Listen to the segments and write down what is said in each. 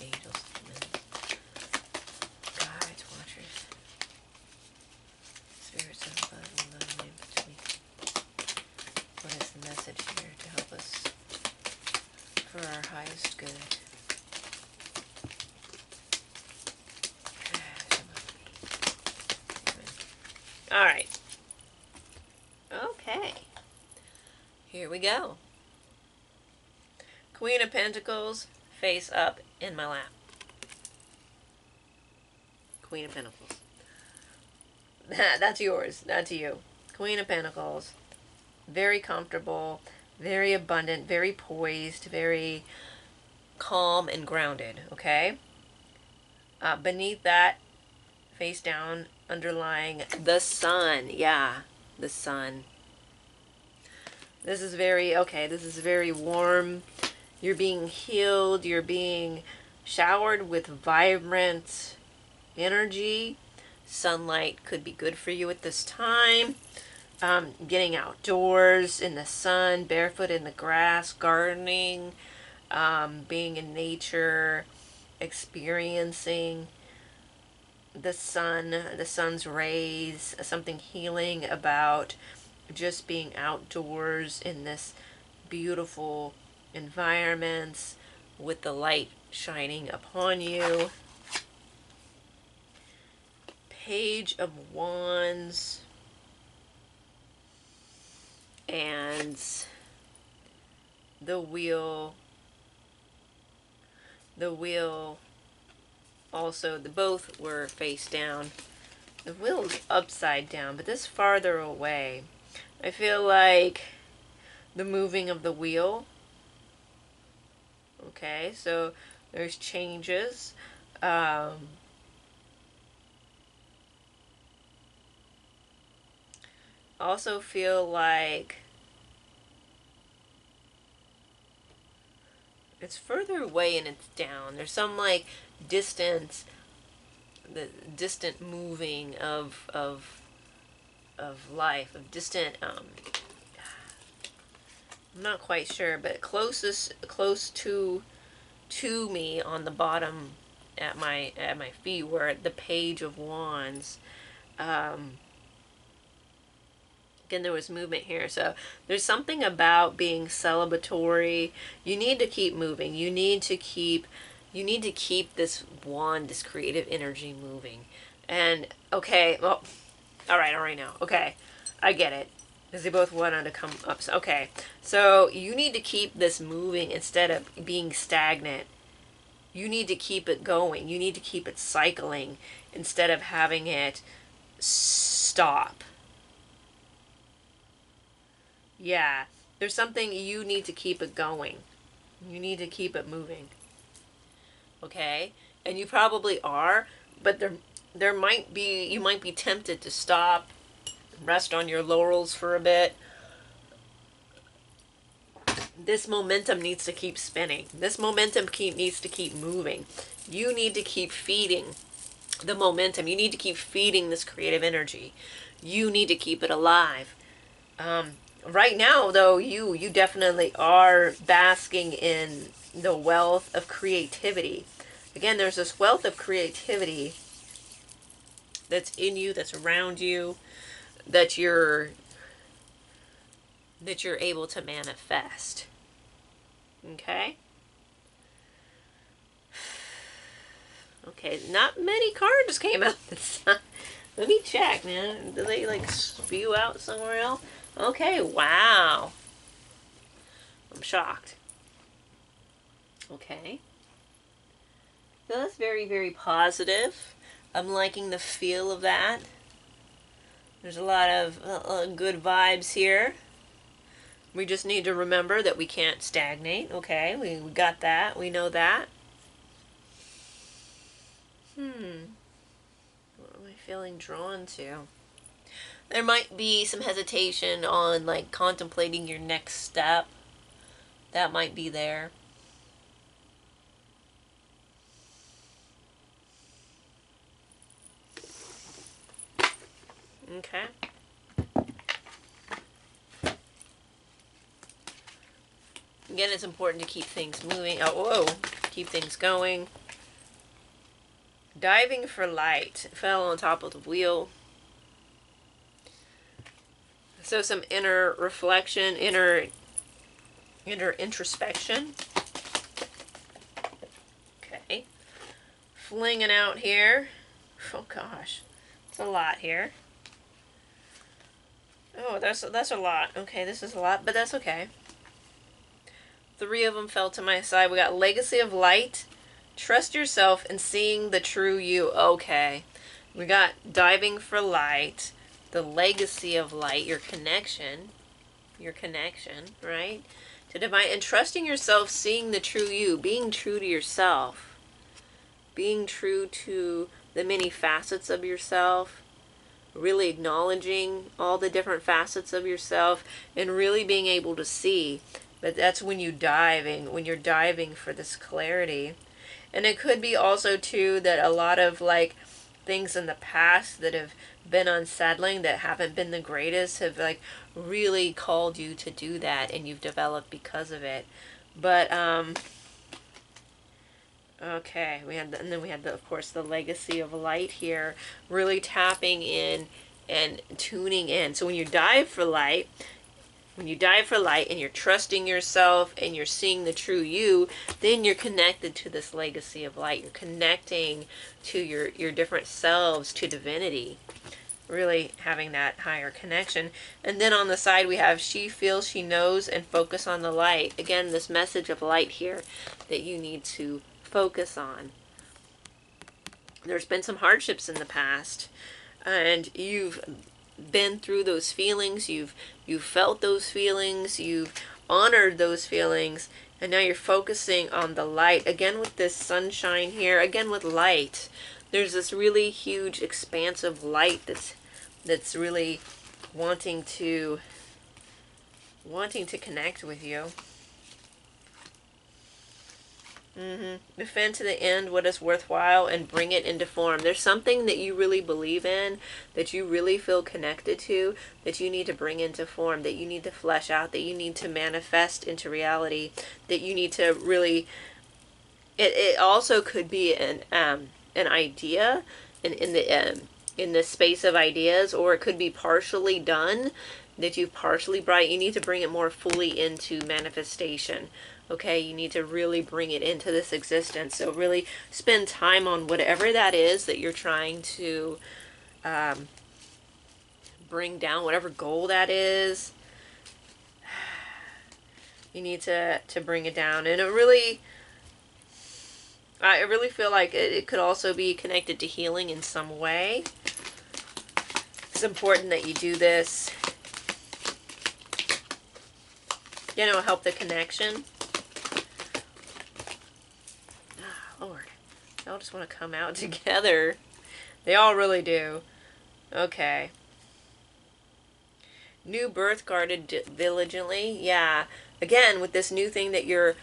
angels, demons, guides, watchers, spirits of above and below and in between. What is the message here to help us for our highest good? All right. Okay. Here we go. Queen of Pentacles, face up in my lap. Queen of Pentacles. That's yours. That's you. Queen of Pentacles. Very comfortable, very abundant, very poised, very calm and grounded, okay? Beneath that, face down, underlying the sun. Yeah, the sun. This is very, okay, this is very warm. You're being healed. You're being showered with vibrant energy. Sunlight could be good for you at this time. Getting outdoors in the sun, barefoot in the grass, gardening, being in nature, experiencing the sun, the sun's rays, something healing about just being outdoors in this beautiful environments with the light shining upon you. Page of Wands and the wheel also, the both were face down. The wheel's upside down, but this farther away. I feel like the moving of the wheel. Okay, so there's changes. Also feel like it's further away and it's down. There's some like distance, the distant moving of life, of distant. I'm not quite sure, but close to me on the bottom at my feet were the Page of Wands. Again, there was movement here, so there's something about being celebratory. You need to keep moving. You need to keep this wand, this creative energy moving. And okay, well, all right now. Okay, I get it. Because they both wanted to come up. So, okay, so you need to keep this moving instead of being stagnant. You need to keep it going. You need to keep it cycling instead of having it stop. Yeah, there's something you need to keep it going. You need to keep it moving. Okay? And you probably are, but there might be, you might be tempted to stop, rest on your laurels for a bit. This momentum needs to keep spinning. This momentum needs to keep moving. You need to keep feeding the momentum. You need to keep feeding this creative energy. You need to keep it alive. Right now, though, you definitely are basking in the wealth of creativity. Again, there's this wealth of creativity that's in you, that's around you, that you're able to manifest. Okay? Okay, not many cards came out this time. Let me check, man. Do they like spew out somewhere else? Okay, wow. I'm shocked. Okay. So that's very, very positive. I'm liking the feel of that. There's a lot of good vibes here. We just need to remember that we can't stagnate. Okay, we got that. We know that. What am I feeling drawn to? There might be some hesitation on like contemplating your next step. That might be there. Okay. Again, it's important to keep things moving. Oh, whoa. Keep things going. Diving for light. Fell on top of the wheel. So some inner reflection, inner introspection. Okay. Flinging out here. Oh gosh. It's a lot here. Oh, that's a lot. Okay, this is a lot, but that's okay. 3 of them fell to my side. We got legacy of light. Trust yourself and seeing the true you. Okay. We got diving for light. The legacy of light, your connection, right? To divine, and trusting yourself, seeing the true you, being true to yourself, being true to the many facets of yourself, really acknowledging all the different facets of yourself, and really being able to see. But that's when you're diving for this clarity. And it could be also too that a lot of like things in the past that have been unsettling, that haven't been the greatest, have like really called you to do that, and you've developed because of it. But okay, and then we had of course the legacy of light here, really tapping in and tuning in. So when you dive for light, and you're trusting yourself and you're seeing the true you, then you're connected to this legacy of light. You're connecting to your different selves, to divinity. Really having that higher connection. And then on the side we have she feels, she knows, and focus on the light. Again, this message of light here that you need to focus on. There's been some hardships in the past, and you've been through those feelings, you've felt those feelings, you've honored those feelings, and now you're focusing on the light. Again with this sunshine here, again with light, there's this really huge expansive light that's really wanting to connect with you. Defend to the end what is worthwhile and bring it into form. There's something that you really believe in, that you really feel connected to, that you need to bring into form, that you need to flesh out, that you need to manifest into reality, that you need to really... It also could be an idea in the space of ideas, or it could be partially done, that you've partially brought. You need to bring it more fully into manifestation. Okay, you need to really bring it into this existence. So really spend time on whatever that is that you're trying to bring down, whatever goal that is. You need to bring it down. And I really feel like it could also be connected to healing in some way. It's important that you do this. Help the connection. Lord, they all just want to come out together. They all really do. Okay. New birth guarded diligently. Yeah. Again, with this new thing that you're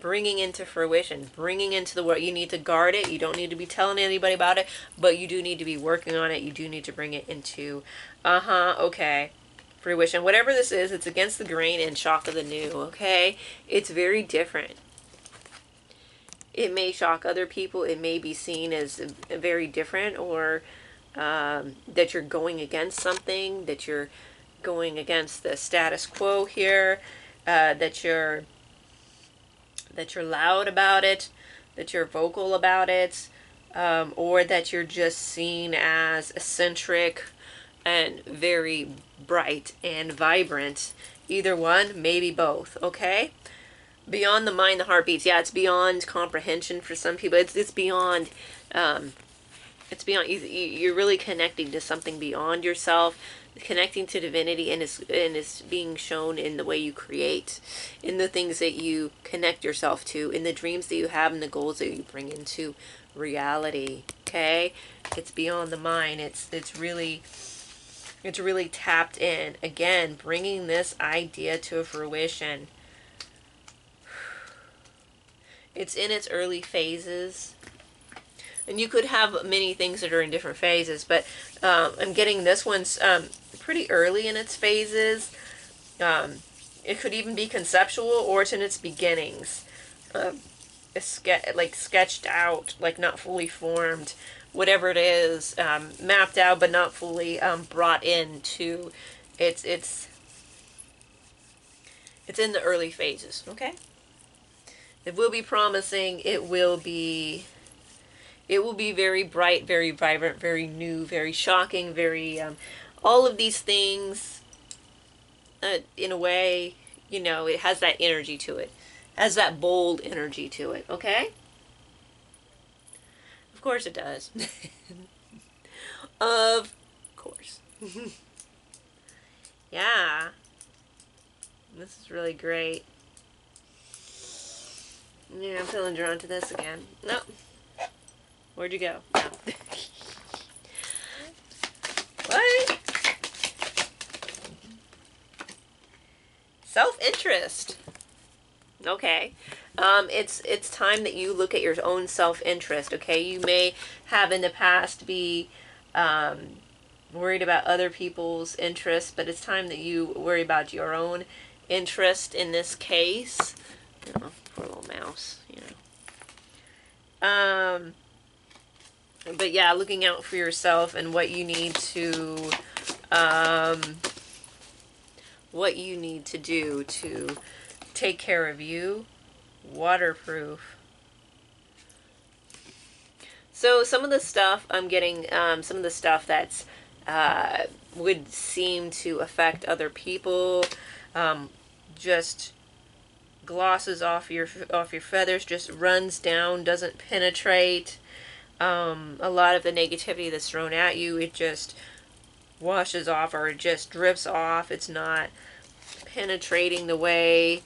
bringing into fruition, bringing into the world, you need to guard it. You don't need to be telling anybody about it, but you do need to be working on it. You do need to bring it into, okay, fruition. Whatever this is, it's against the grain and shock of the new, okay? It's very different. It may shock other people. It may be seen as very different, or that you're going against something, that you're going against the status quo here, that you're loud about it, that you're vocal about it, or that you're just seen as eccentric and very bright and vibrant. Either one, maybe both, okay? Beyond the mind, the heart beats. Yeah, it's beyond comprehension for some people. It's beyond, you're really connecting to something beyond yourself, connecting to divinity, and it's being shown in the way you create, in the things that you connect yourself to, in the dreams that you have, and the goals that you bring into reality. Okay, it's beyond the mind. It's really tapped in. Again, bringing this idea to fruition. It's in its early phases. And you could have many things that are in different phases, but I'm getting this one's pretty early in its phases. It could even be conceptual, or it's in its beginnings. like sketched out, like not fully formed, whatever it is, mapped out but not fully brought into it's in the early phases. Okay, it will be promising. It will be very bright, very vibrant, very new, very shocking, very all of these things. In a way, it has that energy to it, has that bold energy to it. Okay, of course it does. Of course. Yeah, this is really great. Yeah, I'm feeling drawn to this again. No, where'd you go? No. What? Self-interest. Okay. It's time that you look at your own self-interest. Okay, you may have in the past be worried about other people's interests, but it's time that you worry about your own interest in this case. Oh, poor little mouse, But yeah, looking out for yourself and what you need to do to take care of you. Waterproof. So some of the stuff I'm getting, some of the stuff that's would seem to affect other people, just glosses off your feathers, just runs down, doesn't penetrate. A lot of the negativity that's thrown at you, it just washes off, or it just drifts off. It's not penetrating the way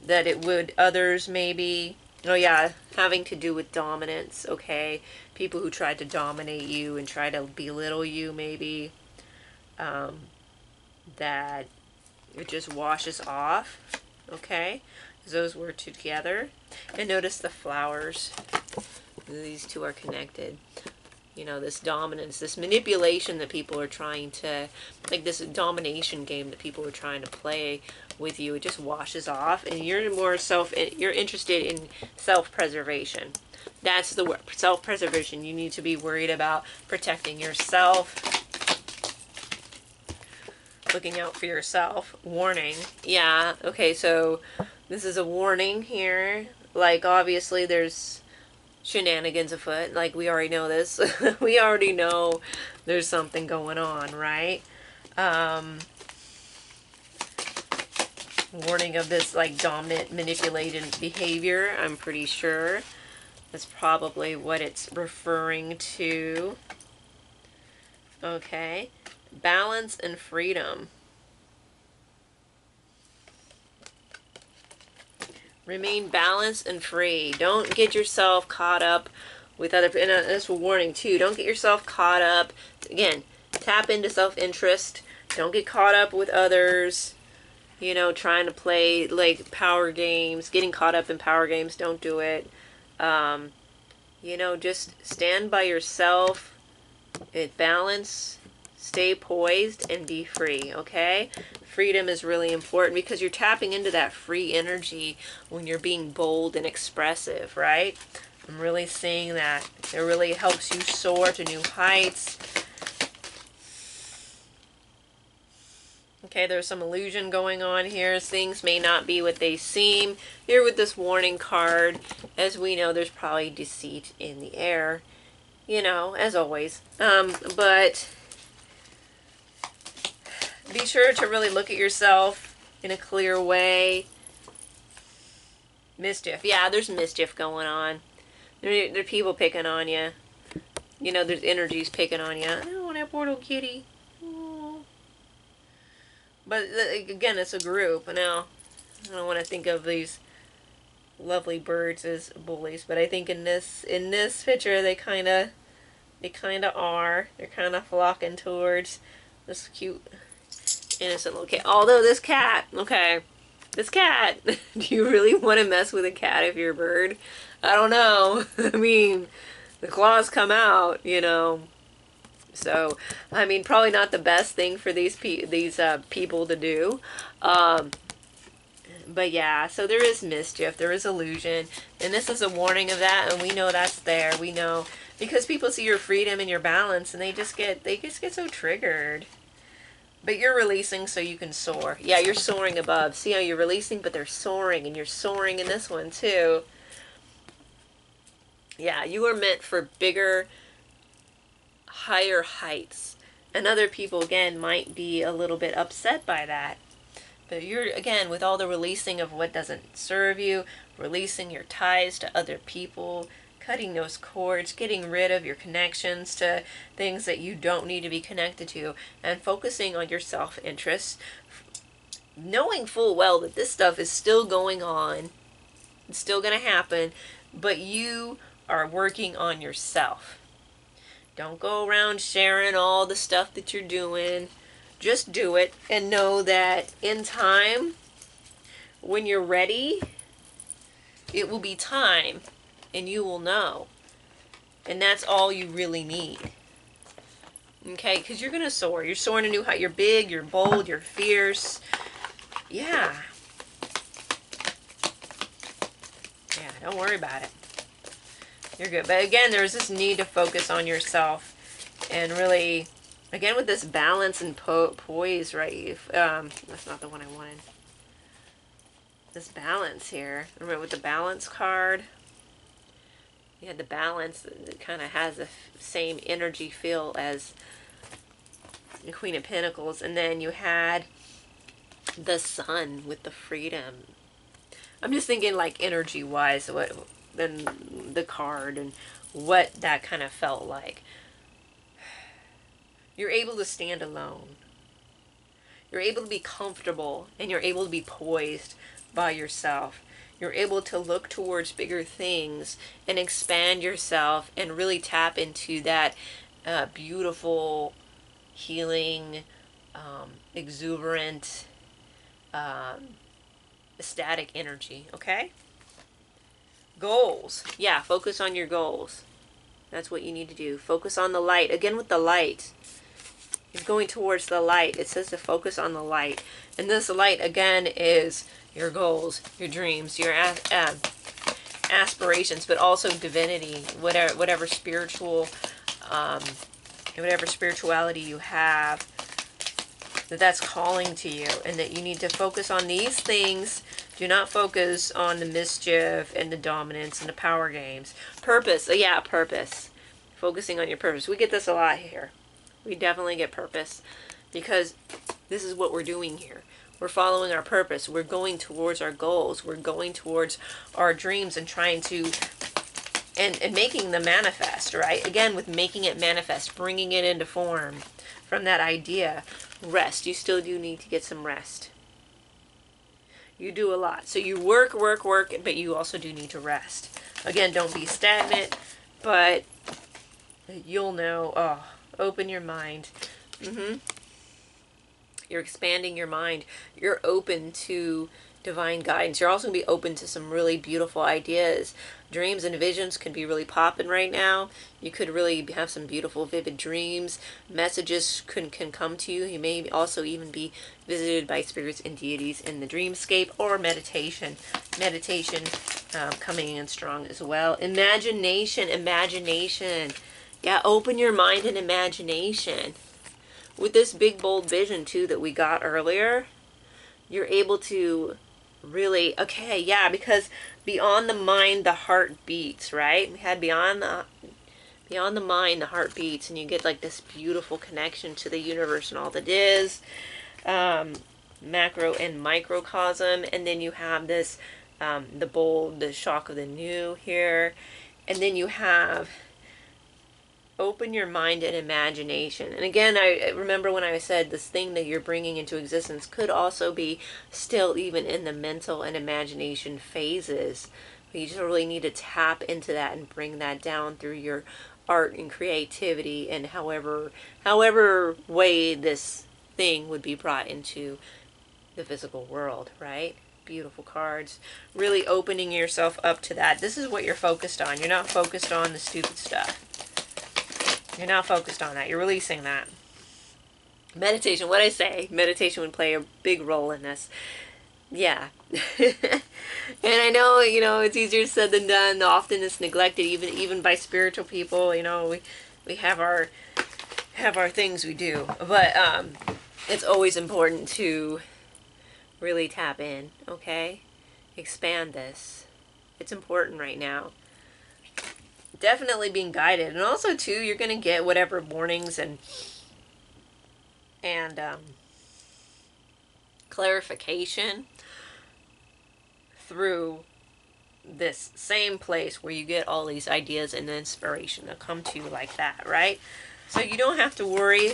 that it would others, maybe. Oh yeah, having to do with dominance. Okay, people who tried to dominate you and try to belittle you, maybe. That it just washes off. Okay, those were together. And notice the flowers. These two are connected. This dominance, this manipulation that people are trying to, like this domination game that people are trying to play with you, it just washes off, and you're interested in self-preservation. That's the word, self-preservation. You need to be worried about protecting yourself, looking out for yourself. Warning. Yeah, okay, so this is a warning here. Like, obviously there's shenanigans afoot. Like, we already know this. We already know there's something going on, right? Warning of this, like, dominant, manipulated behavior. I'm pretty sure that's probably what it's referring to. Okay. Balance and freedom. Remain balanced and free. Don't get yourself caught up with other, and that's a warning too. Don't get yourself caught up. Again, tap into self-interest. Don't get caught up with others. Trying to play like power games, getting caught up in power games. Don't do it. Just stand by yourself. Balance. Stay poised and be free. Okay. Freedom is really important because you're tapping into that free energy when you're being bold and expressive, right? I'm really seeing that. It really helps you soar to new heights. Okay, there's some illusion going on here. Things may not be what they seem. Here with this warning card, as we know, there's probably deceit in the air, as always. But be sure to really look at yourself in a clear way. Mischief. Yeah, there's mischief going on. There are people picking on you. There's energies picking on you. I don't want that poor little kitty. Aww. But again, it's a group. Now, I don't want to think of these lovely birds as bullies, but I think in this picture they kind of are. They're kind of flocking towards this cute, innocent little cat. Although this cat, do you really want to mess with a cat if you're a bird? I don't know. I mean, the claws come out, So, I mean, probably not the best thing for these people to do. But yeah, so there is mischief, there is illusion, and this is a warning of that, and we know that's there. We know because people see your freedom and your balance, and they just get so triggered. But you're releasing so you can soar. Yeah, you're soaring above. See how you're releasing, but they're soaring, and you're soaring in this one too. Yeah, you are meant for bigger, higher heights. And other people, again, might be a little bit upset by that. But you're, again, with all the releasing of what doesn't serve you, releasing your ties to other people, cutting those cords, getting rid of your connections to things that you don't need to be connected to, and focusing on your self-interest, knowing full well that this stuff is still going on, it's still going to happen, but you are working on yourself. Don't go around sharing all the stuff that you're doing. Just do it and know that in time, when you're ready, it will be time and you will know. And that's all you really need. Okay, because you're going to soar. You're soaring a new height. You're big, you're bold, you're fierce. Yeah. Yeah, don't worry about it. You're good. But again, there's this need to focus on yourself and really, again, with this balance and poise, right? That's not the one I wanted. This balance here. Remember with the balance card? You had the balance that kind of has the same energy feel as the Queen of Pentacles. And then you had the Sun with the freedom. I'm just thinking like energy-wise, what then the card and what that kind of felt like. You're able to stand alone. You're able to be comfortable and you're able to be poised by yourself. You're able to look towards bigger things and expand yourself and really tap into that beautiful, healing, exuberant, ecstatic energy, okay? Goals. Yeah, focus on your goals. That's what you need to do. Focus on the light. Again with the light. It's going towards the light. It says to focus on the light. And this light, again, is your goals, your dreams, your aspirations, but also divinity, whatever spiritual, whatever spirituality you have, that's calling to you, and that you need to focus on these things. Do not focus on the mischief and the dominance and the power games. Purpose. Yeah, purpose. Focusing on your purpose. We get this a lot here. We definitely get purpose because this is what we're doing here. We're following our purpose. We're going towards our goals. We're going towards our dreams and trying to, and making them manifest, right? Again, with making it manifest, bringing it into form from that idea. Rest. You still do need to get some rest. You do a lot. So you work, but you also do need to rest. Again, don't be stagnant, but you'll know, oh, open your mind. You're expanding your mind. You're open to divine guidance. You're also going to be open to some really beautiful ideas. Dreams and visions can be really popping right now. You could really have some beautiful, vivid dreams. Messages can come to you. You may also even be visited by spirits and deities in the dreamscape or meditation. Meditation coming in strong as well. Imagination. Yeah, open your mind and imagination. With this big, bold vision, too, that we got earlier, you're able to really, okay, yeah, because beyond the mind, the heart beats, right? We had beyond the mind, the heart beats, and you get like this beautiful connection to the universe and all that is, macro and microcosm, and then you have this, the bold, the shock of the new here, and then you have open your mind and imagination. And again, I remember when I said this thing that you're bringing into existence could also be still even in the mental and imagination phases. But you just really need to tap into that and bring that down through your art and creativity and however way this thing would be brought into the physical world, right? Beautiful cards. Really opening yourself up to that. This is what you're focused on. You're not focused on the stupid stuff. You're not focused on that. You're releasing that. Meditation, what I say, meditation would play a big role in this. Yeah. And I know, it's easier said than done. Often it's neglected, even by spiritual people. We have our things we do, but it's always important to really tap in. Okay, expand this. It's important right now. Definitely being guided, and also too, you're gonna get whatever warnings and clarification through this same place where you get all these ideas and inspiration that come to you like that, right? So you don't have to worry.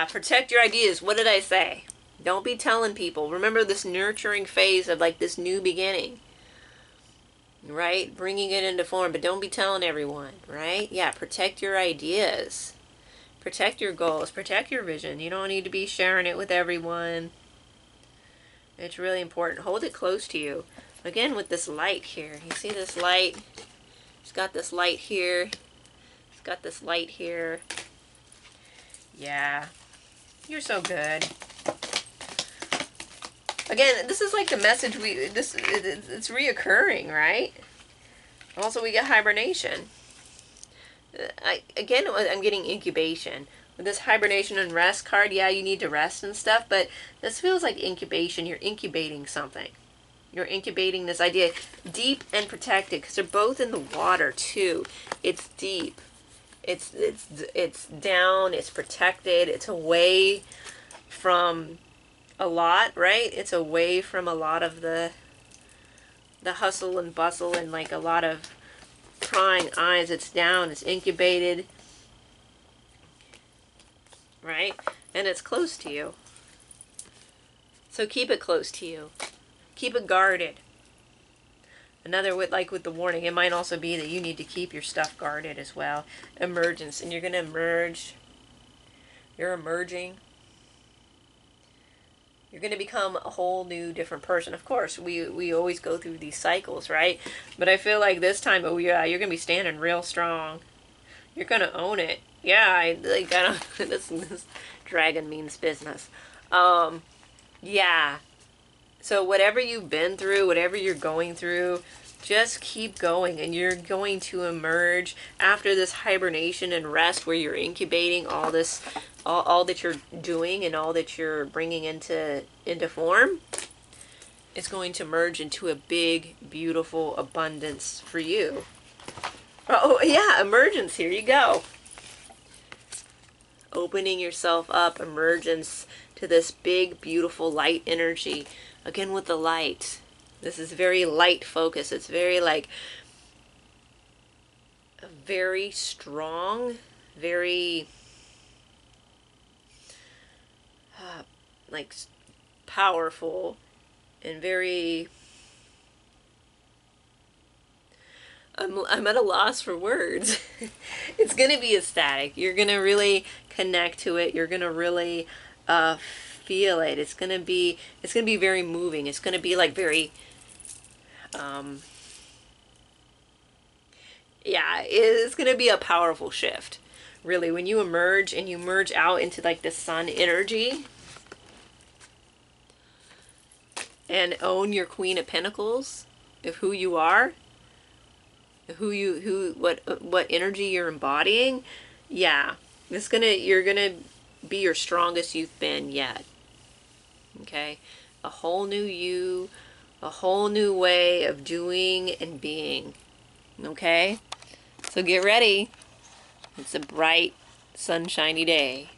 Protect your ideas. What did I say? Don't be telling people. Remember this nurturing phase of like this new beginning, right? Bringing it into form, but don't be telling everyone, right? Yeah, protect your ideas. Protect your goals. Protect your vision. You don't need to be sharing it with everyone. It's really important. Hold it close to you. Again, with this light here. You see this light? It's got this light here. It's got this light here. Yeah. You're so good. Again, this is like the message it's reoccurring, right? Also, we get hibernation. I'm getting incubation. With this hibernation and rest card, yeah, you need to rest and stuff, but this feels like incubation. You're incubating something. You're incubating this idea. Deep and protected, because they're both in the water, too. It's deep. It's down. It's protected. It's away from a lot, right? It's away from a lot of the hustle and bustle and like a lot of prying eyes. It's down. It's incubated, right? And it's close to you. So keep it close to you. Keep it guarded. Another with the warning, it might also be that you need to keep your stuff guarded as well. Emergence, and you're going to emerge. You're emerging. You're going to become a whole new different person. Of course, we always go through these cycles, right? But I feel like this time, oh yeah, you're going to be standing real strong. You're going to own it. Yeah, this dragon means business. Yeah. So whatever you've been through, whatever you're going through, just keep going, and you're going to emerge after this hibernation and rest where you're incubating all this, all that you're doing and all that you're bringing into form. It's going to merge into a big, beautiful abundance for you. Oh, yeah, emergence. Here you go. Opening yourself up, emergence to this big, beautiful light energy. Again, with the light. This is very light focus. It's very like, very strong, very like powerful, and very, I'm at a loss for words. It's going to be ecstatic. You're going to really connect to it. You're going to really feel it. It's going to be very moving. It's going to be like very yeah, it's going to be a powerful shift. Really, when you emerge and you merge out into like the sun energy and own your Queen of Pentacles of who you are, what energy you're embodying, yeah, you're gonna be your strongest you've been yet. Okay, a whole new you, a whole new way of doing and being. Okay, so get ready. It's a bright, sunshiny day.